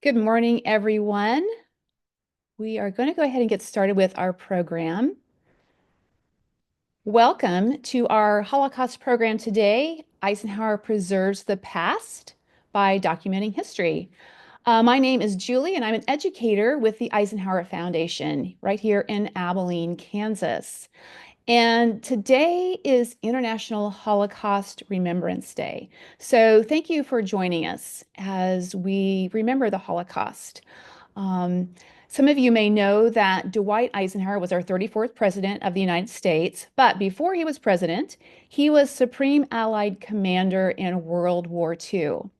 Good morning, everyone. We are going to go ahead and get started with our program. Welcome to our Holocaust program today. Eisenhower Preserves the Past by Documenting History. My name is Julie, and I'm an educator with the Eisenhower Foundation right here in Abilene, Kansas. And today is International Holocaust Remembrance Day. So thank you for joining us as we remember the Holocaust. Um, some of you may know that Dwight Eisenhower was our 34th president of the United States, but before he was president, he was Supreme Allied Commander in World War II.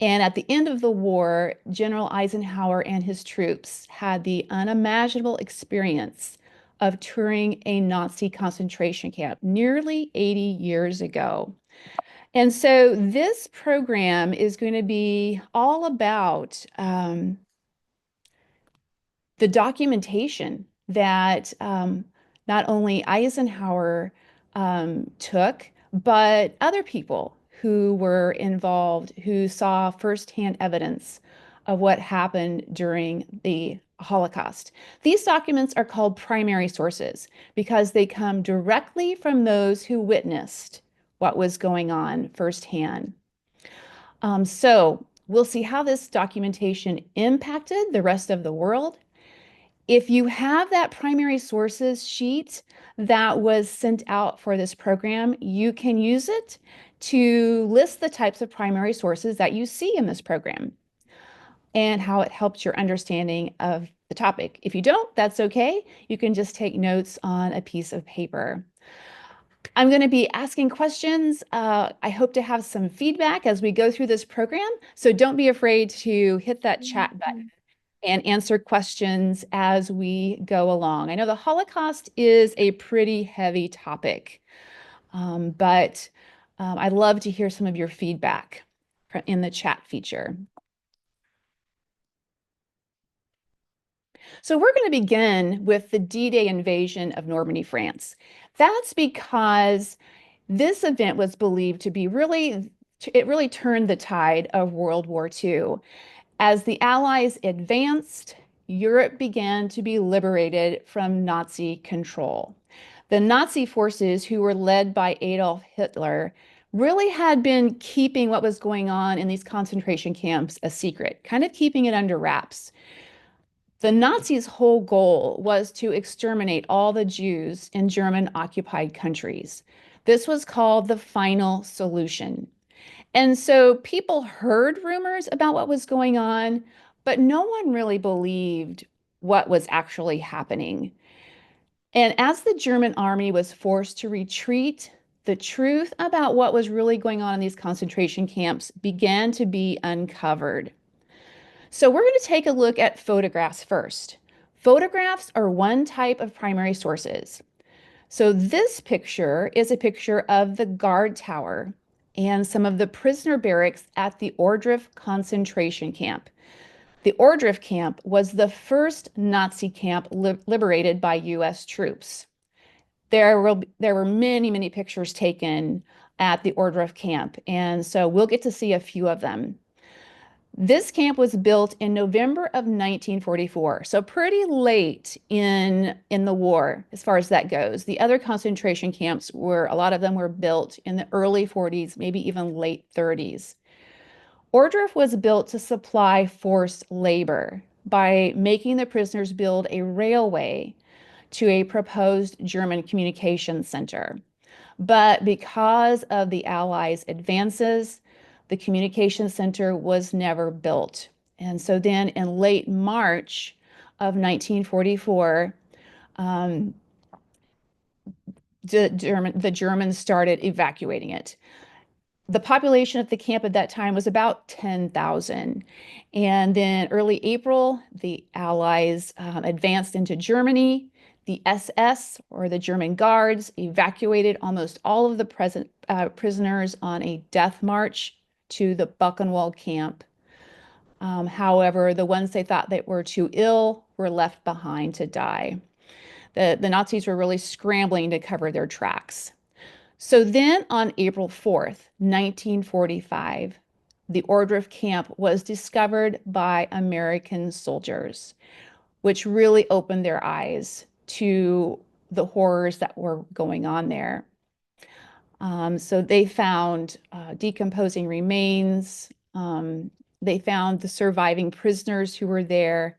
And at the end of the war, General Eisenhower and his troops had the unimaginable experience of touring a Nazi concentration camp nearly 80 years ago. And so this program is going to be all about the documentation that not only Eisenhower took, but other people who were involved, who saw firsthand evidence of what happened during the Holocaust. These documents are called primary sources because they come directly from those who witnessed what was going on firsthand. So we'll see how this documentation impacted the rest of the world. If you have that primary sources sheet that was sent out for this program, you can use it to list the types of primary sources that you see in this program and how it helps your understanding of the topic. If you don't, that's okay. You can just take notes on a piece of paper. I'm going to be asking questions. I hope to have some feedback as we go through this program. So don't be afraid to hit that chat button and answer questions as we go along. I know the Holocaust is a pretty heavy topic, but I'd love to hear some of your feedback in the chat feature. So we're going to begin with the D-Day invasion of Normandy, France. That's because this event was believed to be it really turned the tide of World War II. As the Allies advanced, Europe began to be liberated from Nazi control. The Nazi forces, who were led by Adolf Hitler, really had been keeping what was going on in these concentration camps a secret, kind of keeping it under wraps. The Nazis' whole goal was to exterminate all the Jews in German occupied countries. This was called the final solution. And so people heard rumors about what was going on, but no one really believed what was actually happening. And as the German army was forced to retreat, the truth about what was really going on in these concentration camps began to be uncovered. So we're going to take a look at photographs first. Photographs are one type of primary sources. So this picture is a picture of the guard tower and some of the prisoner barracks at the Ohrdruf concentration camp. The Ohrdruf camp was the first Nazi camp liberated by US troops. There were many, many pictures taken at the Ohrdruf camp, and so we'll get to see a few of them. This camp was built in November of 1944, so pretty late in the war as far as that goes. The other concentration camps a lot of them were built in the early 40s, maybe even late 30s. Ohrdruf was built to supply forced labor by making the prisoners build a railway to a proposed German communication center. But because of the Allies' advances, the communication center was never built. And so then in late March of 1944, um, the Germans started evacuating it. The population at the camp at that time was about 10,000. And then early April, the Allies advanced into Germany. The SS, or the German guards, evacuated almost all of the prisoners on a death march to the Buchenwald camp. However, the ones they thought that were too ill were left behind to die. The Nazis were really scrambling to cover their tracks. So then on April 4th, 1945, the Ohrdruf camp was discovered by American soldiers, which really opened their eyes to the horrors that were going on there. So they found decomposing remains. They found the surviving prisoners who were there.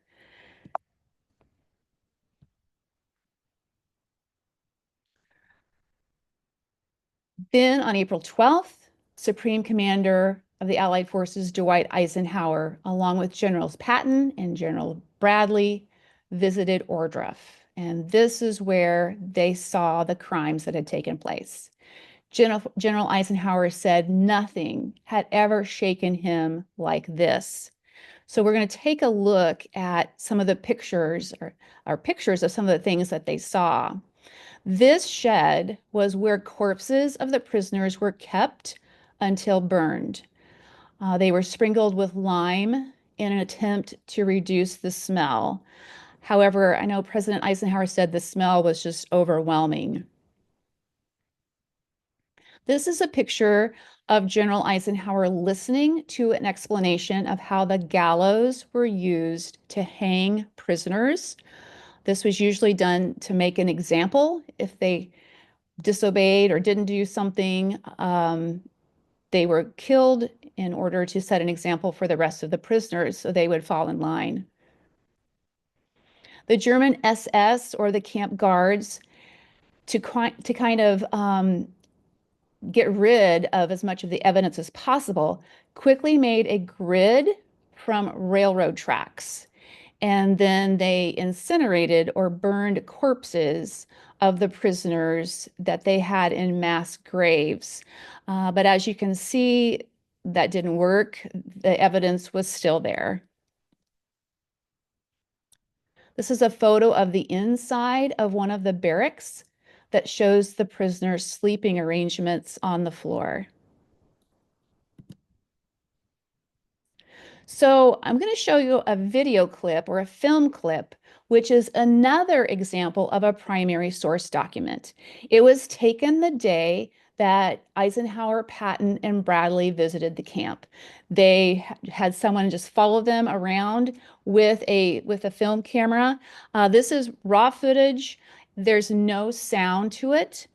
Then on April 12th, Supreme Commander of the Allied Forces, Dwight Eisenhower, along with Generals Patton and General Bradley, visited Ohrdruf. And this is where they saw the crimes that had taken place. General Eisenhower said nothing had ever shaken him like this. So we're going to take a look at some of the pictures or pictures of some of the things that they saw. This shed was where corpses of the prisoners were kept until burned. They were sprinkled with lime in an attempt to reduce the smell. However, I know President Eisenhower said the smell was just overwhelming. This is a picture of General Eisenhower listening to an explanation of how the gallows were used to hang prisoners. This was usually done to make an example. If they disobeyed or didn't do something, they were killed in order to set an example for the rest of the prisoners so they would fall in line. The German SS, or the camp guards, to kind of get rid of as much of the evidence as possible, quickly made a grid from railroad tracks. And then they incinerated or burned corpses of the prisoners that they had in mass graves. But as you can see, that didn't work. The evidence was still there. This is a photo of the inside of one of the barracks that shows the prisoners' sleeping arrangements on the floor. So I'm going to show you a video clip or a film clip, which is another example of a primary source document. It was taken the day that Eisenhower, Patton, and Bradley visited the camp. They had someone just follow them around with a film camera. This is raw footage. There's no sound to it,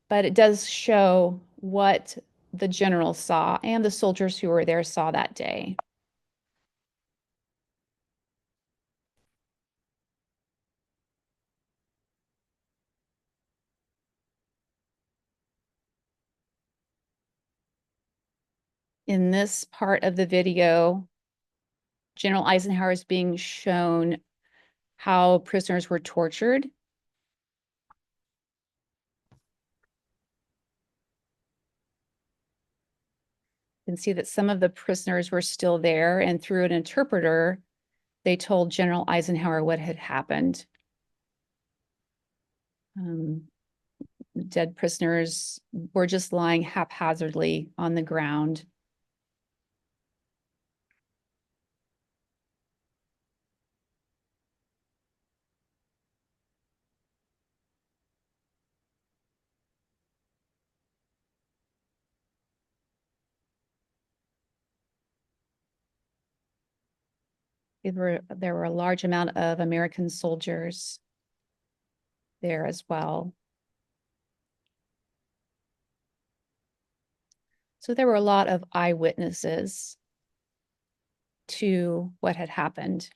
but it does show what the general saw and the soldiers who were there saw that day. In this part of the video, General Eisenhower is being shown how prisoners were tortured. You can see that some of the prisoners were still there, and through an interpreter, they told General Eisenhower what had happened. Dead prisoners were just lying haphazardly on the ground. There were a large amount of American soldiers there as well. So there were a lot of eyewitnesses to what had happened.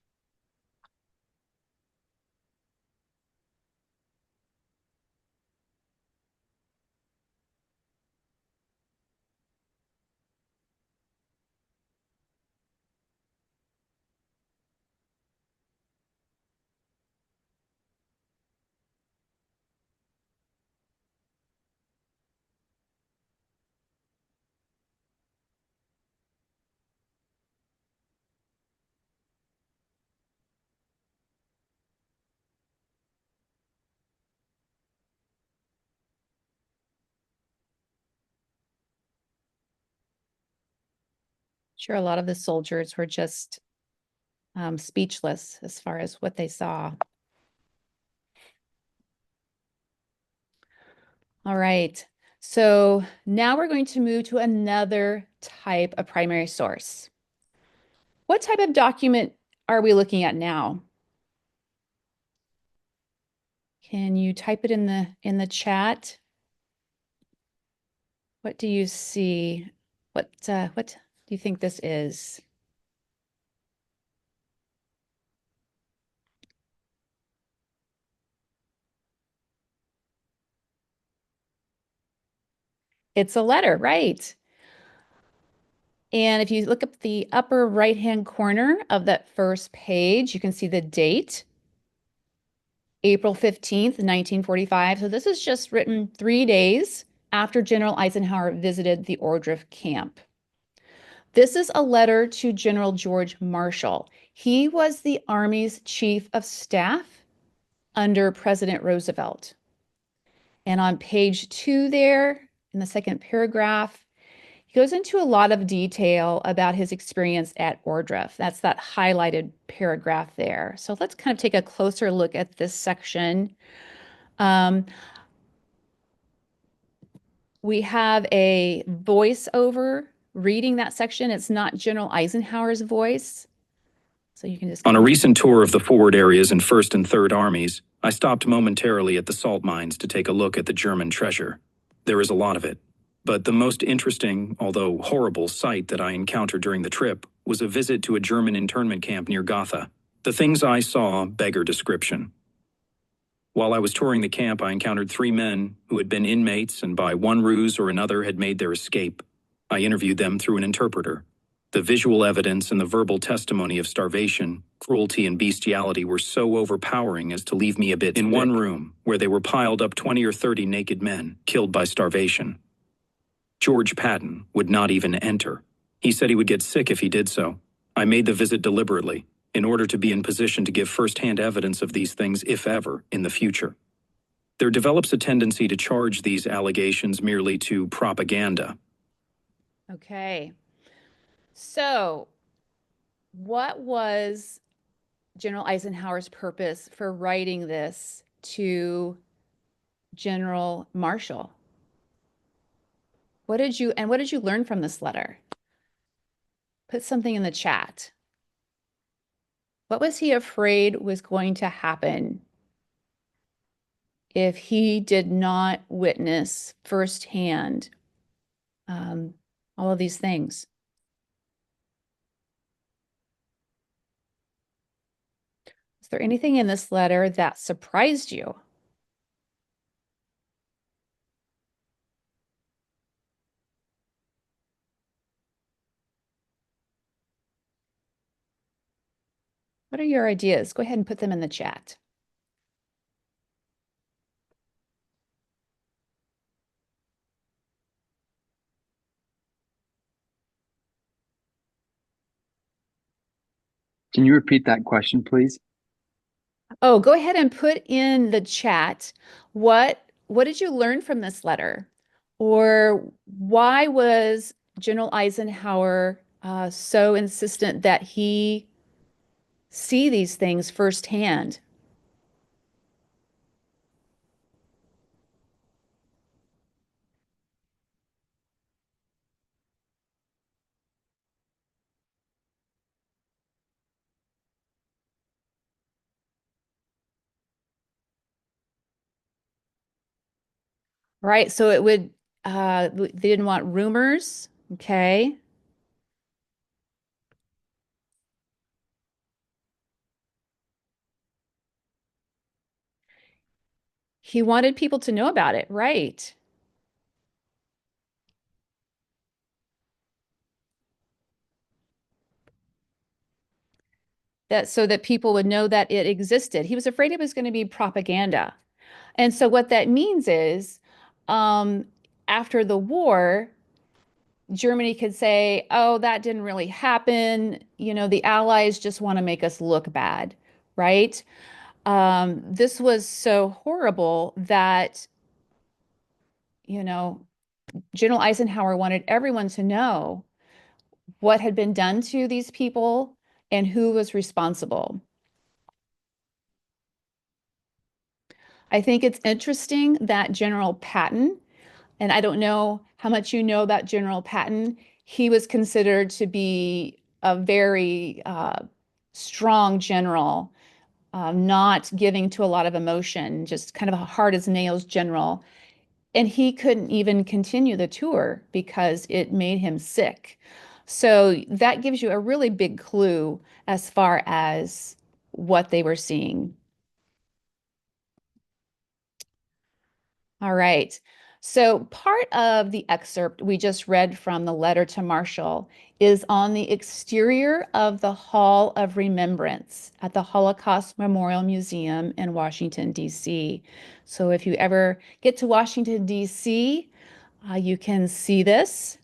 Sure, a lot of the soldiers were just speechless as far as what they saw. All right. So now we're going to move to another type of primary source. What type of document are we looking at now? Can you type it in the chat? What do you see? What do you think this is? It's a letter, right? And if you look up the upper right-hand corner of that first page, you can see the date, April 15th, 1945. So this is just written 3 days after General Eisenhower visited the Ordruff camp. This is a letter to General George Marshall. He was the Army's chief of staff under President Roosevelt. And on page 2 there, in the second paragraph, he goes into a lot of detail about his experience at Ordruff. That's that highlighted paragraph there. So let's kind of take a closer look at this section. Um, we have a voiceover reading that section. It's not General Eisenhower's voice. So you can just On a recent tour of the forward areas in 1st and 3rd Armies, I stopped momentarily at the salt mines to take a look at the German treasure. There is a lot of it. But the most interesting, although horrible, sight that I encountered during the trip was a visit to a German internment camp near Gotha. The things I saw beggar description. While I was touring the camp, I encountered 3 men who had been inmates and by one ruse or another had made their escape. I interviewed them through an interpreter. The visual evidence and the verbal testimony of starvation, cruelty, and bestiality were so overpowering as to leave me a bit in one room where they were piled up 20 or 30 naked men killed by starvation. George Patton would not even enter. He said he would get sick if he did so. I made the visit deliberately, in order to be in position to give first-hand evidence of these things, if ever, in the future. There develops a tendency to charge these allegations merely to propaganda. Okay. So, what was General Eisenhower's purpose for writing this to General Marshall? What did you learn from this letter? Put something in the chat. What was he afraid was going to happen if he did not witness firsthand all of these things? Is there anything in this letter that surprised you? What are your ideas? Go ahead and put them in the chat. Can you repeat that question, please? Oh, go ahead and put in the chat what did you learn from this letter? Or why was General Eisenhower so insistent that he see these things firsthand? Right, so it would they didn't want rumors, okay? He wanted people to know about it, right? That so that people would know that it existed. He was afraid it was going to be propaganda. And so what that means is um, after the war, Germany could say, oh, that didn't really happen. You know, the Allies just want to make us look bad, right? This was so horrible that, you know, General Eisenhower wanted everyone to know what had been done to these people and who was responsible. I think it's interesting that General Patton And I don't know how much you know about General Patton. He was considered to be a very strong general, not giving to a lot of emotion, just kind of a hard as nails general. And he couldn't even continue the tour because it made him sick. So that gives you a really big clue as far as what they were seeing. All right. So part of the excerpt we just read from the letter to Marshall is on the exterior of the Hall of Remembrance at the Holocaust Memorial Museum in Washington, D.C. So if you ever get to Washington, D.C., you can see this.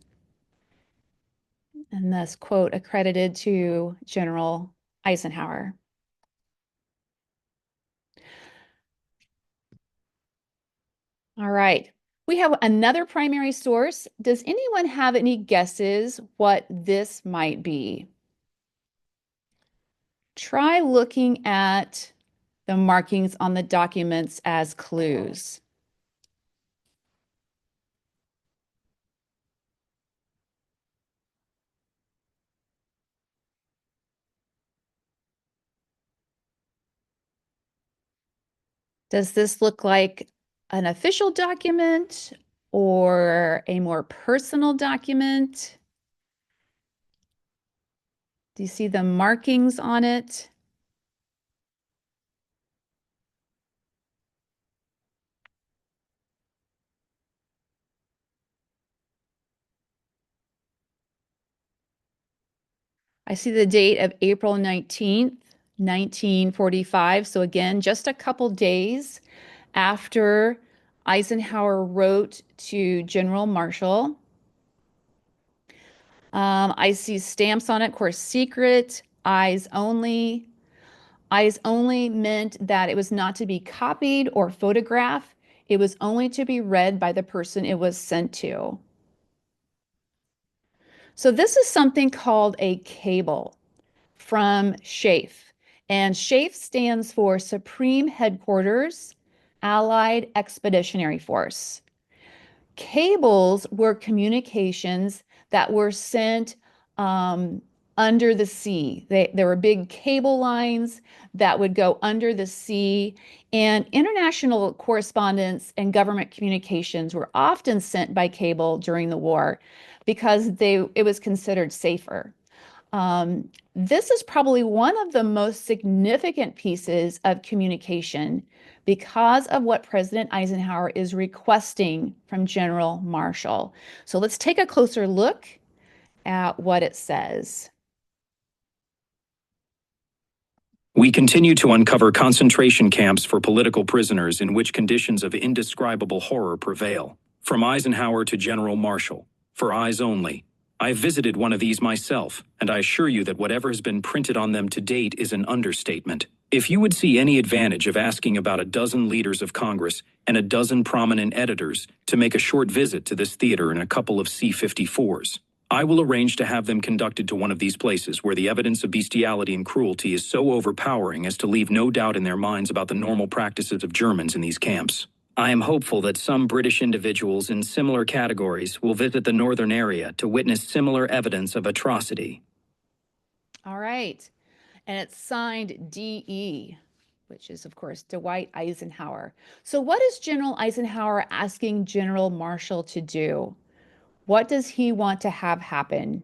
And this quote accredited to General Eisenhower. All right. We have another primary source. Does anyone have any guesses what this might be? Try looking at the markings on the documents as clues. Does this look like an official document or a more personal document? Do you see the markings on it? I see the date of April 19th, 1945. So again, just a couple days after Eisenhower wrote to General Marshall. I see stamps on it, of course, secret, eyes only. Eyes only meant that it was not to be copied or photographed. It was only to be read by the person it was sent to. So this is something called a cable from SHAEF. And SHAEF stands for Supreme Headquarters Allied Expeditionary Force. Cables were communications that were sent under the sea. There were big cable lines that would go under the sea, and international correspondence and government communications were often sent by cable during the war because it was considered safer. This is probably one of the most significant pieces of communication because of what President Eisenhower is requesting from General Marshall. So let's take a closer look at what it says. We continue to uncover concentration camps for political prisoners in which conditions of indescribable horror prevail. From Eisenhower to General Marshall, for eyes only. I have visited one of these myself, and I assure you that whatever has been printed on them to date is an understatement. If you would see any advantage of asking about a dozen leaders of Congress and a dozen prominent editors to make a short visit to this theater in a couple of C-54s, I will arrange to have them conducted to one of these places where the evidence of bestiality and cruelty is so overpowering as to leave no doubt in their minds about the normal practices of Germans in these camps. I am hopeful that some British individuals in similar categories will visit the northern area to witness similar evidence of atrocity. All right. And it's signed DE, which is, of course, Dwight Eisenhower. So what is General Eisenhower asking General Marshall to do? What does he want to have happen?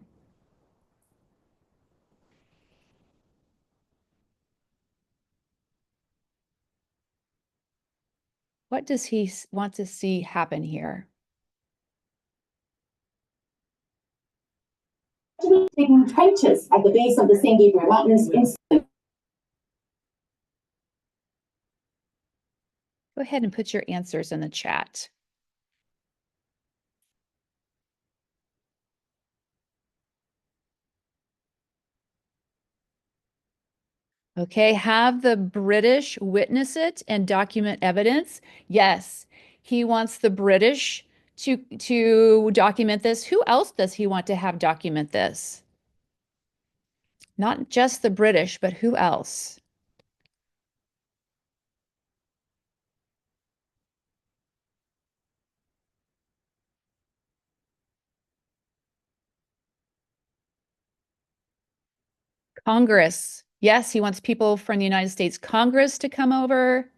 What does he want to see happen here? Digging trenches at the base of the St. Gabriel Mountains. Go ahead and put your answers in the chat. Okay, have the British witness it and document evidence. Yes, he wants the British to document this. Who else does he want to have document this? Not just the British, but who else? Congress. Yes, he wants people from the United States Congress to come over.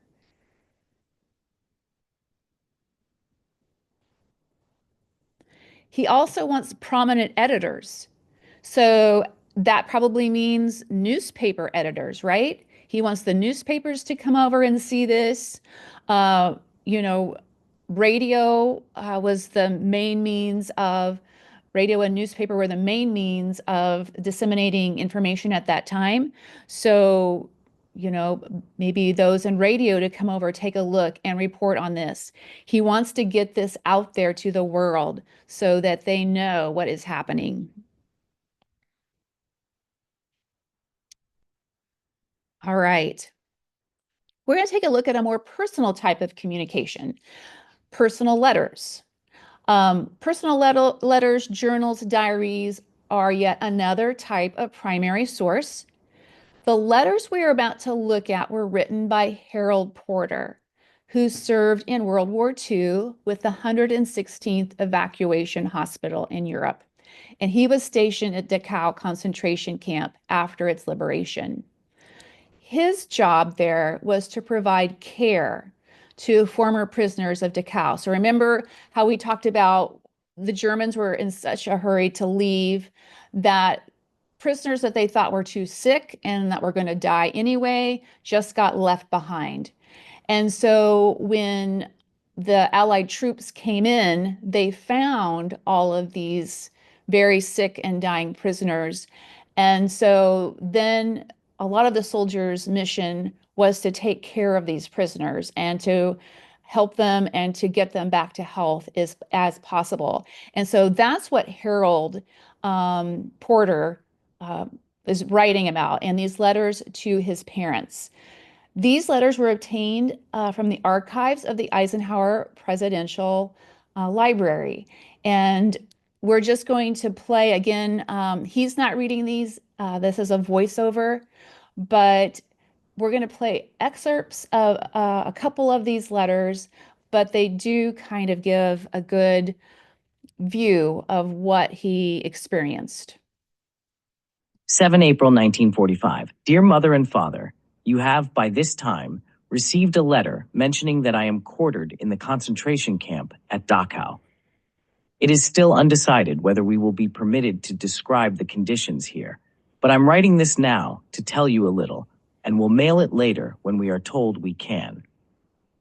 He also wants prominent editors. So that probably means newspaper editors, right? He wants the newspapers to come over and see this. Uh, you know, radio was the main means of, radio and newspaper were the main means of disseminating information at that time. So, maybe those in radio to come over, take a look and report on this. He wants to get this out there to the world so that they know what is happening. All right. We're going to take a look at a more personal type of communication, personal letters. Personal letters, journals, diaries are yet another type of primary source. The letters we are about to look at were written by Harold Porter, who served in World War II with the 116th Evacuation Hospital in Europe. And he was stationed at Dachau concentration camp after its liberation. His job there was to provide care to former prisoners of Dachau. So remember how we talked about the Germans were in such a hurry to leave that prisoners that they thought were too sick and that were going to die anyway just got left behind. And so when the Allied troops came in, they found all of these very sick and dying prisoners. And so then a lot of the soldiers' mission was to take care of these prisoners and to help them and to get them back to health as possible. And so that's what Harold Porter uh, is writing about in these letters to his parents. These letters were obtained from the archives of the Eisenhower Presidential Library. And we're just going to play again. He's not reading these. This is a voiceover, but we're going to play excerpts of a couple of these letters, but they do kind of give a good view of what he experienced. 7 April 1945. Dear Mother and Father, you have by this time received a letter mentioning that I am quartered in the concentration camp at Dachau. It is still undecided whether we will be permitted to describe the conditions here, but I'm writing this now to tell you a little, and will mail it later when we are told we can.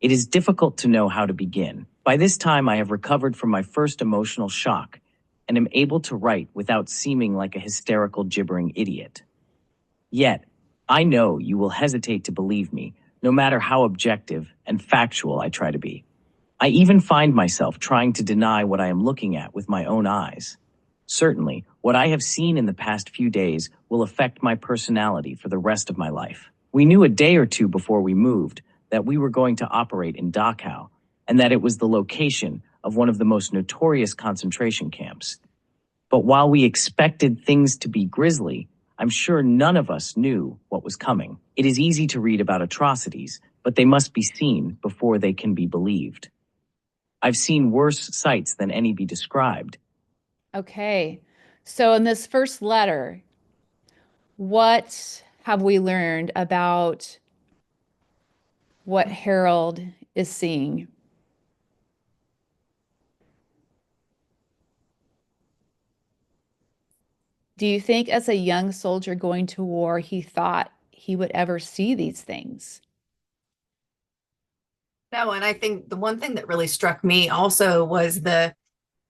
It is difficult to know how to begin. By this time I have recovered from my first emotional shock and am able to write without seeming like a hysterical gibbering idiot. Yet, I know you will hesitate to believe me, no matter how objective and factual I try to be. I even find myself trying to deny what I am looking at with my own eyes. Certainly, what I have seen in the past few days will affect my personality for the rest of my life. We knew a day or two before we moved that we were going to operate in Dachau, and that it was the location of one of the most notorious concentration camps. But while we expected things to be grisly, I'm sure none of us knew what was coming. It is easy to read about atrocities, but they must be seen before they can be believed. I've seen worse sights than any be described. Okay, so in this first letter, what have we learned about what Harold is seeing? Do you think as a young soldier going to war, he thought he would ever see these things? No, and I think the one thing that really struck me also was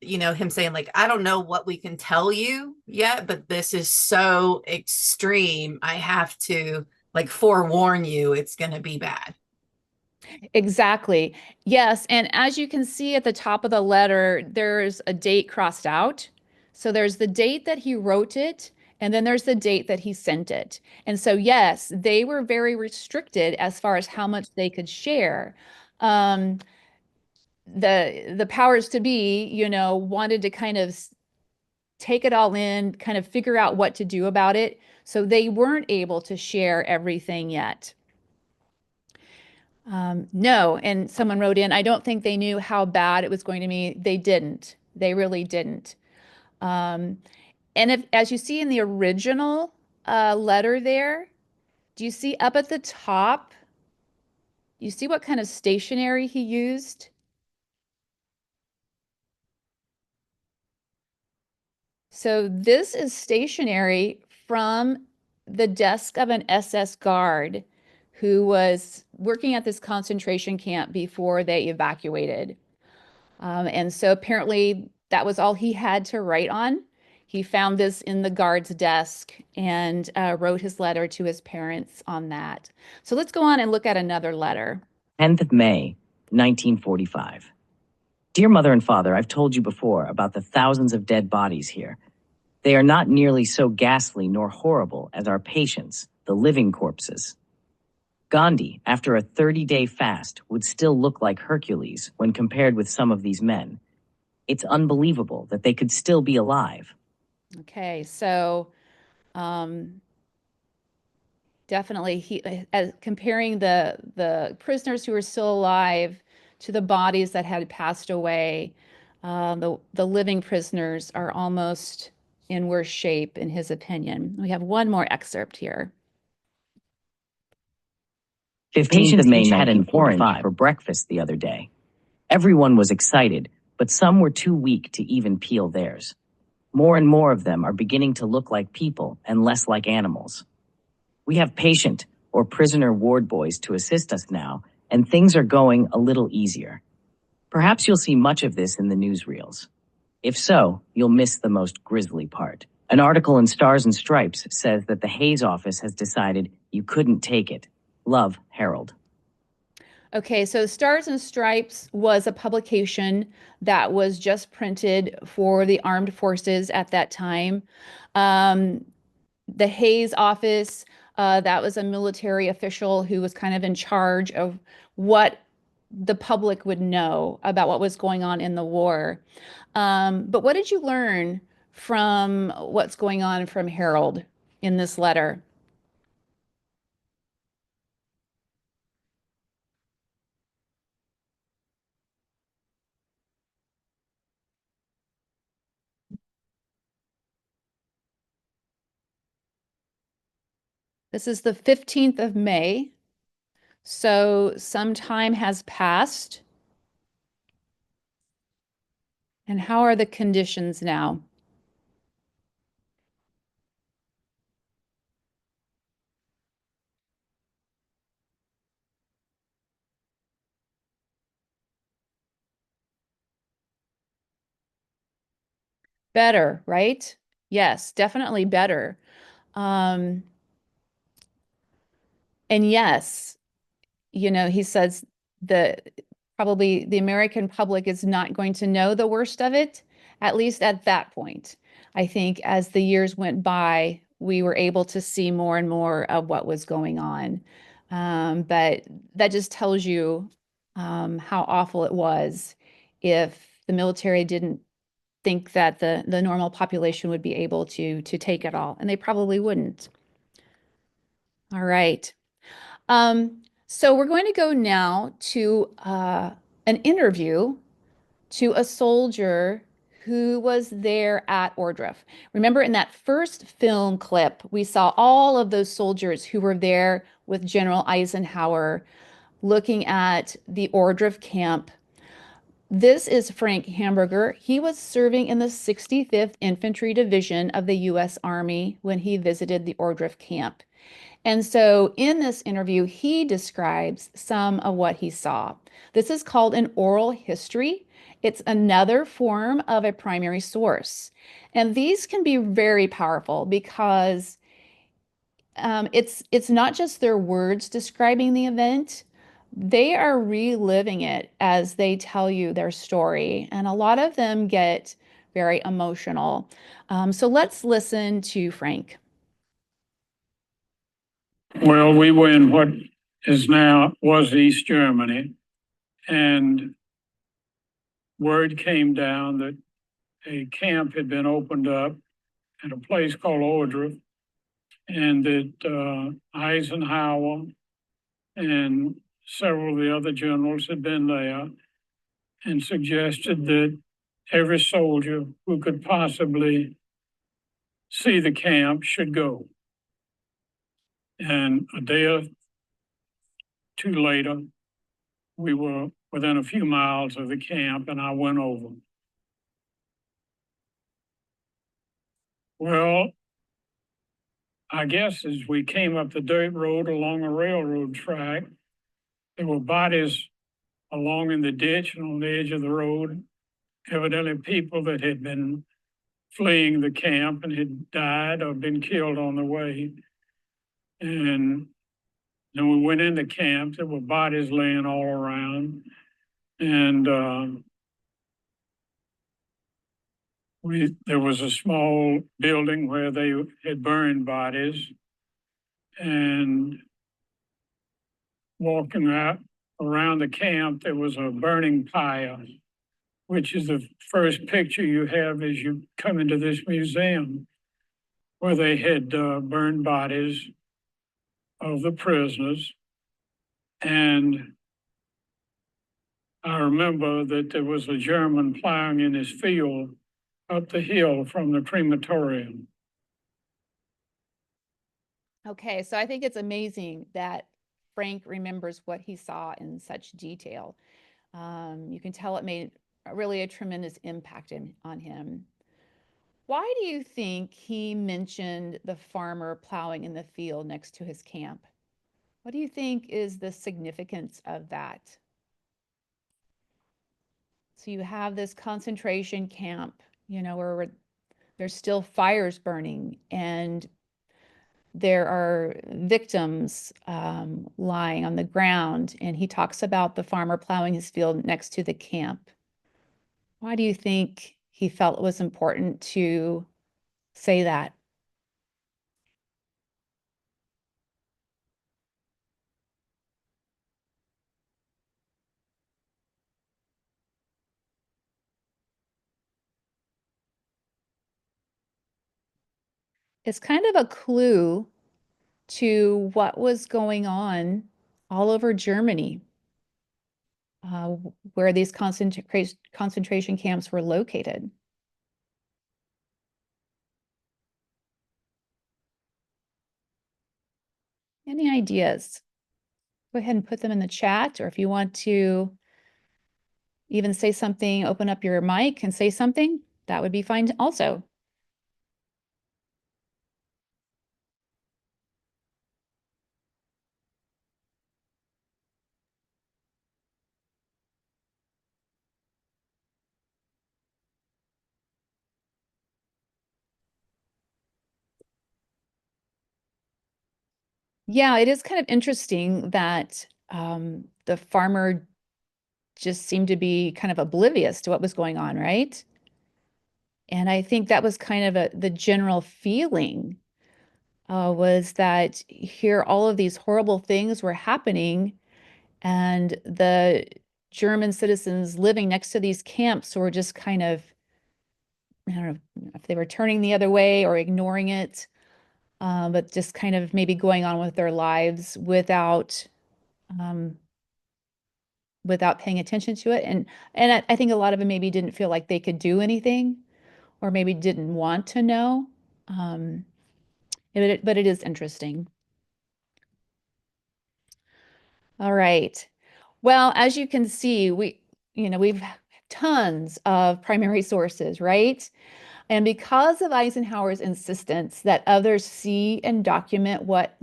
him saying, like, I don't know what we can tell you yet, but this is so extreme. I have to like forewarn you, it's going to be bad. Exactly. Yes. And as you can see at the top of the letter, there's a date crossed out. So there's the date that he wrote it, and then there's the date that he sent it. And so, yes, they were very restricted as far as how much they could share. Um, the powers to be, wanted to kind of take it all in, kind of figure out what to do about it. So they weren't able to share everything yet. No, and someone wrote in, I don't think they knew how bad it was going to be. They didn't. They really didn't. And as you see in the original letter there? Do you see up at the top? You see what kind of stationery he used? So this is stationery from the desk of an SS guard who was working at this concentration camp before they evacuated. And so apparently that was all he had to write on. He found this in the guard's desk and wrote his letter to his parents on that. So let's go on and look at another letter. 10th of May, 1945. Dear Mother and Father, I've told you before about the thousands of dead bodies here. They are not nearly so ghastly nor horrible as our patients, the living corpses. Gandhi, after a 30-day fast, would still look like Hercules when compared with some of these men. It's unbelievable that they could still be alive. Okay, so definitely as comparing the prisoners who were still alive to the bodies that had passed away, the living prisoners are almost in worse shape, in his opinion. We have one more excerpt here. 15th of May, 1945, for breakfast the other day. Everyone was excited, but some were too weak to even peel theirs. More and more of them are beginning to look like people and less like animals. We have patient or prisoner ward boys to assist us now, and things are going a little easier. Perhaps you'll see much of this in the newsreels. If so, you'll miss the most grisly part. An article in Stars and Stripes says that the Hayes office has decided you couldn't take it. Love, Harold. Okay, so Stars and Stripes was a publication that was just printed for the armed forces at that time. The Hayes office, that was a military official who was kind of in charge of what the public would know about what was going on in the war. But what did you learn from what's going on from Harold in this letter? This is the 15th of May. So some time has passed. And how are the conditions now? Better, right? Yes, definitely better. Um, and yes, he says that probably the American public is not going to know the worst of it, at least at that point. I think as the years went by, we were able to see more and more of what was going on. But that just tells you how awful it was if the military didn't think that the normal population would be able to take it all, and they probably wouldn't. All right. So we're going to go now to an interview to a soldier who was there at Ordruff. Remember in that first film clip, we saw all of those soldiers who were there with General Eisenhower looking at the Ordruff camp. This is Frank Hamburger. He was serving in the 65th Infantry Division of the U.S. Army when he visited the Ordruff camp. And so in this interview, he describes some of what he saw. This is called an oral history. It's another form of a primary source. And these can be very powerful because it's not just their words describing the event. They are reliving it as they tell you their story. And a lot of them get very emotional. So let's listen to Frank. Well, we were in what was East Germany, and word came down that a camp had been opened up at a place called Ordruff, and that Eisenhower and several of the other generals had been there and suggested that every soldier who could possibly see the camp should go. And a day or two later, we were within a few miles of the camp, and I went over. Well, I guess as we came up the dirt road along a railroad track, there were bodies along in the ditch and on the edge of the road, evidently people that had been fleeing the camp and had died or been killed on the way. And then we went into camp, there were bodies laying all around. And there was a small building where they had burned bodies. And walking out around the camp, there was a burning pyre, which is the first picture you have as you come into this museum, where they had burned bodies of the prisoners. And I remember that there was a German plowing in his field up the hill from the crematorium. Okay, so I think it's amazing that Frank remembers what he saw in such detail. You can tell it made really a tremendous impact on him. Why do you think he mentioned the farmer plowing in the field next to his camp? What do you think is the significance of that? So you have this concentration camp, where there's still fires burning and there are victims lying on the ground. And he talks about the farmer plowing his field next to the camp. Why do you think he felt it was important to say that? It's kind of a clue to what was going on all over Germany, where these concentration camps were located. Any ideas? Go ahead and put them in the chat, or if you want to even say something, open up your mic and say something, that would be fine also. Yeah, it is kind of interesting that the farmer just seemed to be kind of oblivious to what was going on, right? And I think that was kind of the general feeling, was that here all of these horrible things were happening, and the German citizens living next to these camps were just kind of, I don't know if they were turning the other way or ignoring it, but just kind of maybe going on with their lives um, without paying attention to it. And I think a lot of them maybe didn't feel like they could do anything, or maybe didn't want to know. Um, but it is interesting. All right. Well, as you can see, we've tons of primary sources, right? And because of Eisenhower's insistence that others see and document what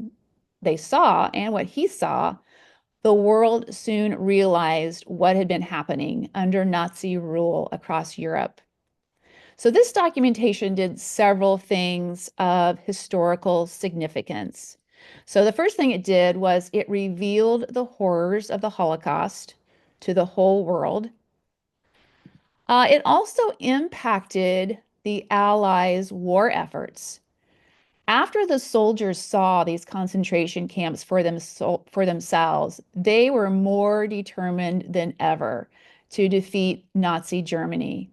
they saw and what he saw, the world soon realized what had been happening under Nazi rule across Europe. So this documentation did several things of historical significance. So the first thing it did was it revealed the horrors of the Holocaust to the whole world. It also impacted the Allies' war efforts. After the soldiers saw these concentration camps for themselves, they were more determined than ever to defeat Nazi Germany.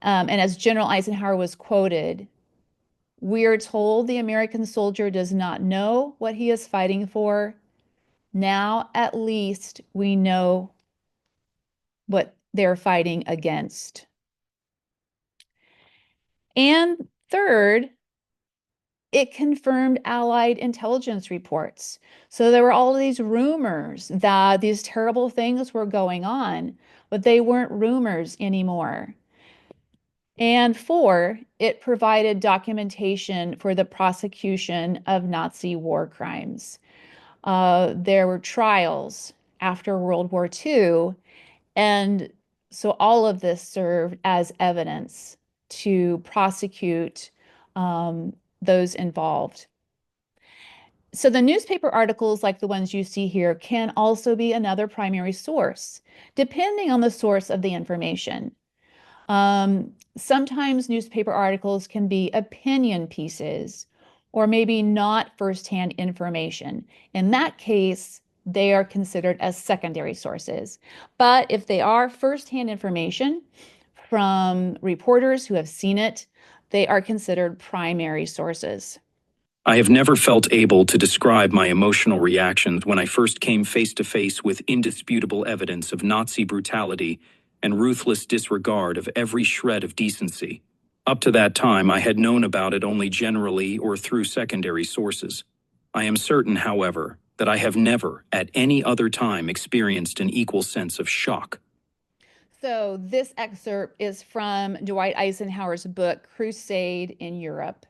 And as General Eisenhower was quoted, "We are told the American soldier does not know what he is fighting for. Now, at least, we know what they're fighting against." And third, It confirmed Allied intelligence reports. So there were all of these rumors that these terrible things were going on, but they weren't rumors anymore. And four, it provided documentation for the prosecution of Nazi war crimes. There were trials after World War II, and so all of this served as evidence to prosecute those involved. So the newspaper articles like the ones you see here can also be another primary source, depending on the source of the information. Sometimes newspaper articles can be opinion pieces or maybe not firsthand information. In that case, they are considered as secondary sources. But if they are firsthand information from reporters who have seen it, they are considered primary sources. I have never felt able to describe my emotional reactions when I first came face to face with indisputable evidence of Nazi brutality and ruthless disregard of every shred of decency. Up to that time, I had known about it only generally or through secondary sources. I am certain, however, that I have never, at any other time, experienced an equal sense of shock. So this excerpt is from Dwight Eisenhower's book, Crusade in Europe,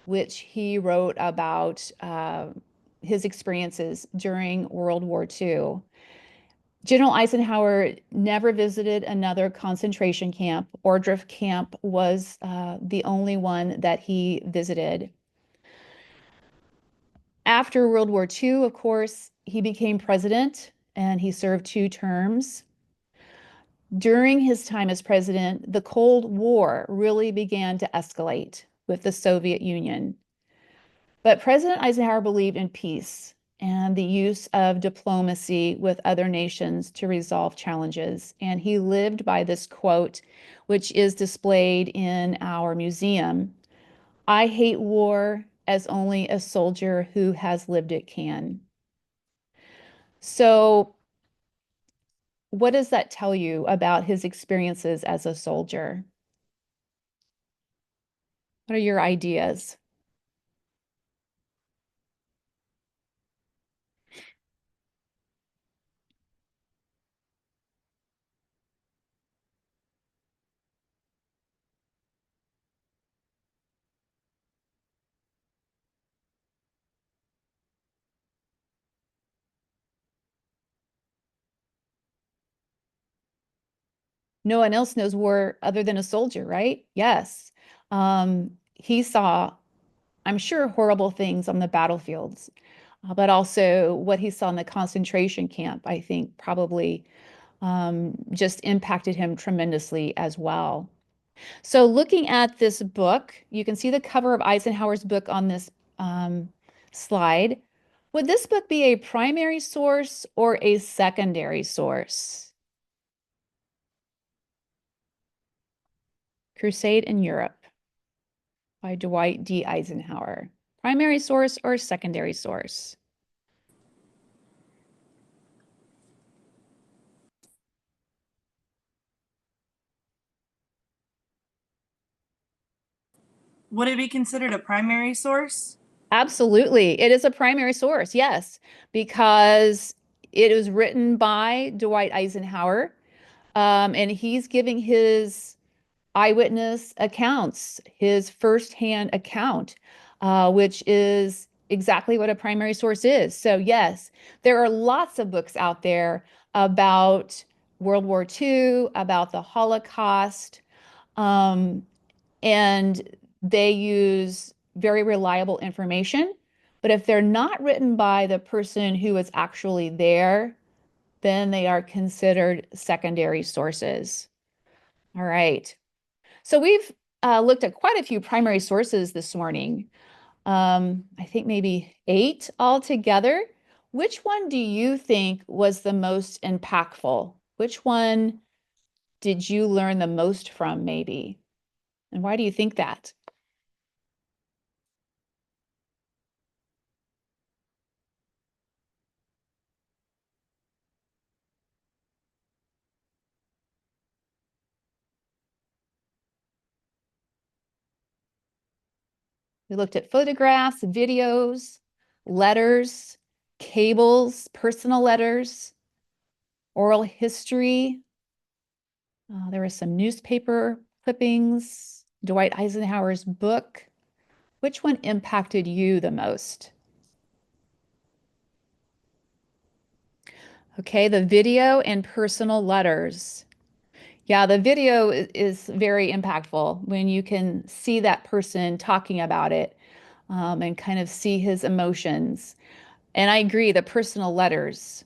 which he wrote about his experiences during World War II. General Eisenhower never visited another concentration camp. Ohrdruf camp was the only one that he visited. After World War II, of course, he became president and he served 2 terms. During his time as president, the Cold War really began to escalate with the Soviet Union. But President Eisenhower believed in peace and the use of diplomacy with other nations to resolve challenges. And he lived by this quote, which is displayed in our museum. "I hate war as only a soldier who has lived it can." So, what does that tell you about his experiences as a soldier? What are your ideas? No one else knows war other than a soldier, right? Yes. He saw, I'm sure, horrible things on the battlefields, but also what he saw in the concentration camp, I think probably just impacted him tremendously as well. So looking at this book, you can see the cover of Eisenhower's book on this slide. Would this book be a primary source or a secondary source? Crusade in Europe by Dwight D. Eisenhower. Primary source or secondary source? Would it be considered a primary source? Absolutely. It is a primary source, yes, because it was written by Dwight Eisenhower, and he's giving his eyewitness accounts, his firsthand account, which is exactly what a primary source is. So, yes, there are lots of books out there about World War II, about the Holocaust, um, and they use very reliable information. But if they're not written by the person who was actually there, then they are considered secondary sources. All right. So we've looked at quite a few primary sources this morning. I think maybe 8 altogether. Which one do you think was the most impactful? Which one did you learn the most from, maybe? And why do you think that? We looked at photographs, videos, letters, cables, personal letters, oral history. There were some newspaper clippings, Dwight Eisenhower's book. Which one impacted you the most? Okay, the video and personal letters. Yeah, the video is very impactful when you can see that person talking about it, and kind of see his emotions. And I agree, the personal letters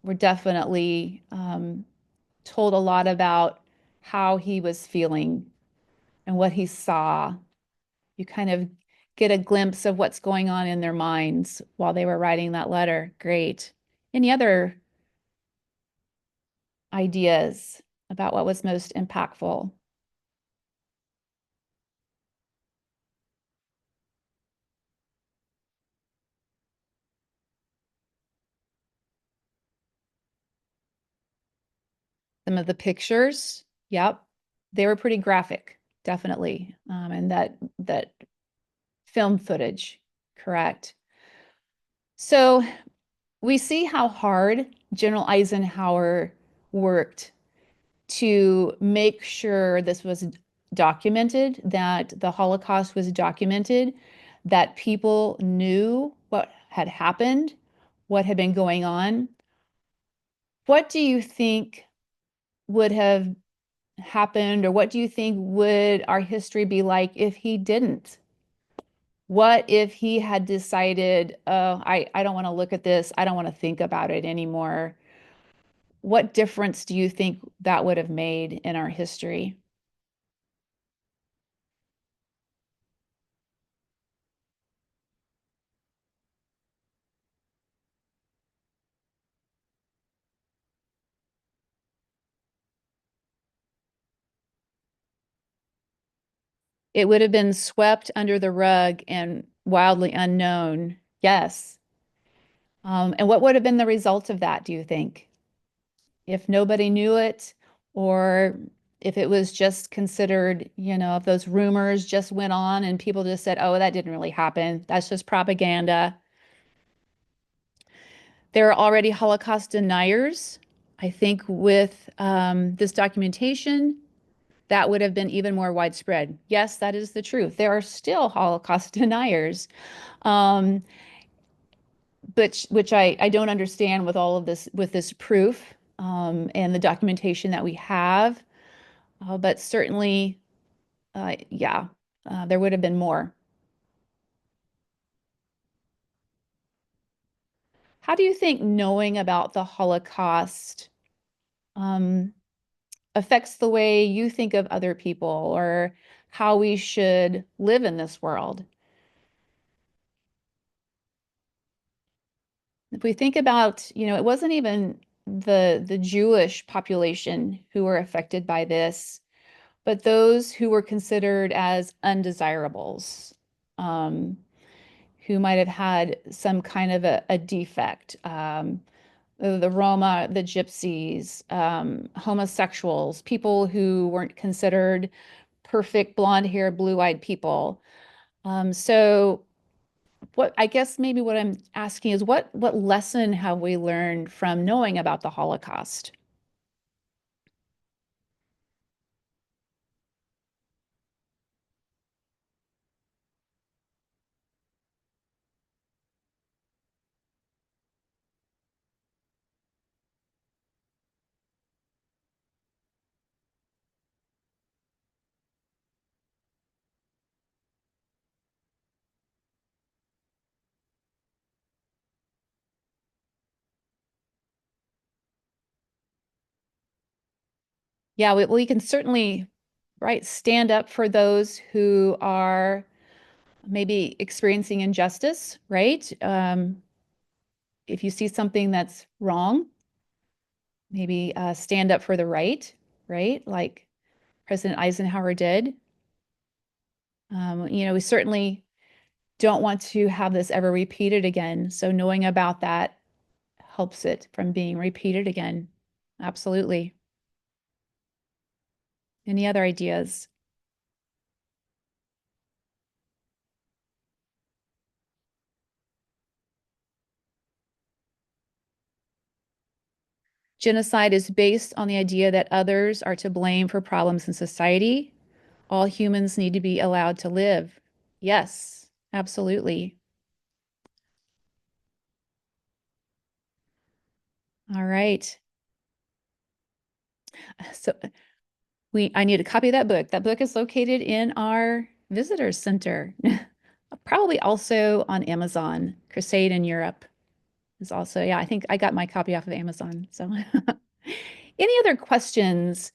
were definitely told a lot about how he was feeling and what he saw. You kind of get a glimpse of what's going on in their minds while they were writing that letter. Great. Any other ideas about what was most impactful? Some of the pictures, yep, they were pretty graphic, definitely. And that film footage, correct. So we see how hard General Eisenhower worked to make sure this was documented, that the Holocaust was documented, that people knew what had happened, what had been going on. What do you think would have happened, or what do you think would our history be like if he didn't? What if he had decided, oh, I don't want to look at this, I don't want to think about it anymore? What difference do you think that would have made in our history? It would have been swept under the rug and wildly unknown. Yes. And what would have been the result of that, do you think? If nobody knew it, or if it was just considered, if those rumors just went on and people just said, oh, that didn't really happen, that's just propaganda. There are already Holocaust deniers. I think with this documentation, that would have been even more widespread. Yes, that is the truth. There are still Holocaust deniers, um, but which I don't understand with all of this, with this proof, and the documentation that we have. But certainly, yeah, there would have been more. How do you think knowing about the Holocaust um, affects the way you think of other people, or how we should live in this world? If we think about, it wasn't even the Jewish population who were affected by this, but those who were considered as undesirables, um, who might have had some kind of a defect. The Roma, the Gypsies, homosexuals, people who weren't considered perfect blonde-haired, blue-eyed people. So what I guess maybe what I'm asking is what lesson have we learned from knowing about the Holocaust? Yeah, we can certainly, right, stand up for those who are maybe experiencing injustice, right? If you see something that's wrong, maybe stand up for the right? Like President Eisenhower did. We certainly don't want to have this ever repeated again. So knowing about that helps it from being repeated again. Absolutely. Any other ideas? Genocide is based on the idea that others are to blame for problems in society. All humans need to be allowed to live. Yes, absolutely. All right. So I need a copy of that book. That book is located in our visitors center. Probably also on Amazon. Crusade in Europe is also, yeah, I think I got my copy off of Amazon. So any other questions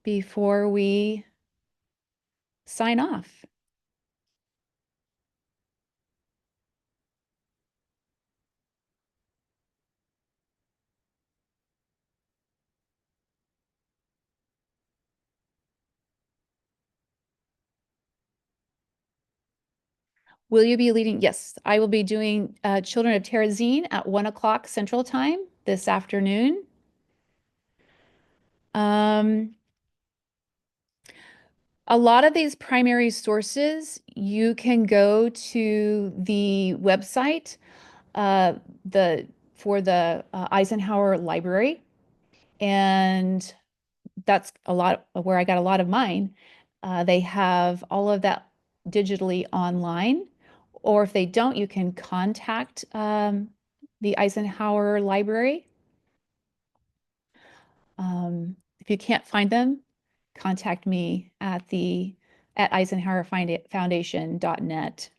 before we sign off? Will you be leading? Yes, I will be doing Children of Terezin at 1 o'clock Central Time this afternoon. A lot of these primary sources, you can go to the website for the Eisenhower Library, and that's a lot where I got a lot of mine. They have all of that digitally online, or if they don't, you can contact the Eisenhower Library. If you can't find them, contact me at eisenhowerfoundation.net.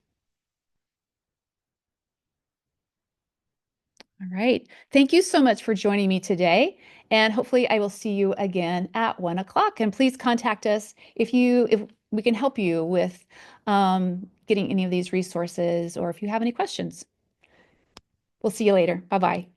All right. Thank you so much for joining me today. And hopefully I will see you again at 1 o'clock. And please contact us if we can help you with getting any of these resources or if you have any questions. We'll see you later. Bye-bye.